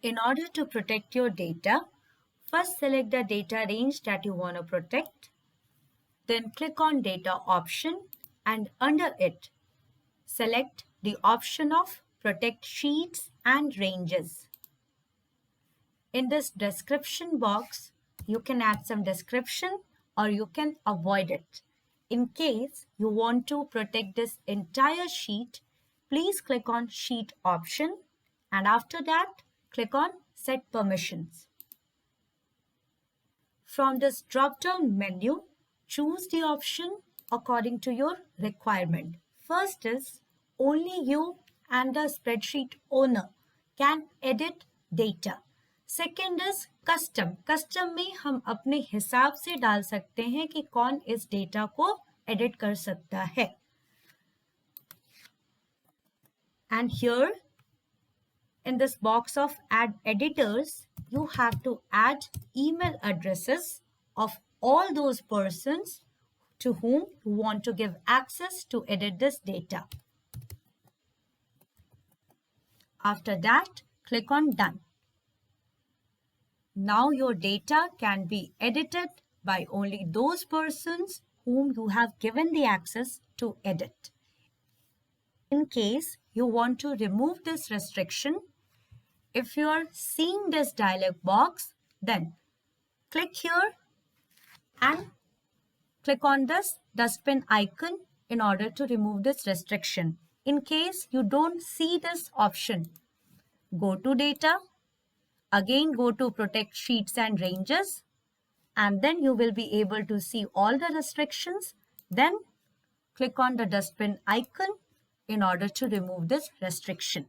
In order to protect your data, first select the data range that you want to protect. Then click on Data option and under it, select the option of Protect Sheets and Ranges. In this description box, you can add some description or you can avoid it. In case you want to protect this entire sheet, please click on Sheet option and after that, click on Set Permissions. From this drop-down menu, choose the option according to your requirement. First is only you and the spreadsheet owner can edit data. Second is custom. Custom में हम अपने हिसाब से डाल सकते हैं कि कौन इस डेटा को एडिट कर सकता है. And here in this box of add editors, you have to add email addresses of all those persons to whom you want to give access to edit this data. After that, click on Done. Now your data can be edited by only those persons whom you have given the access to edit. In case you want to remove this restriction, if you are seeing this dialog box, then click here and click on this dustbin icon in order to remove this restriction. In case you don't see this option, go to Data, again go to Protect Sheets and Ranges, and then you will be able to see all the restrictions. Then click on the dustbin icon in order to remove this restriction.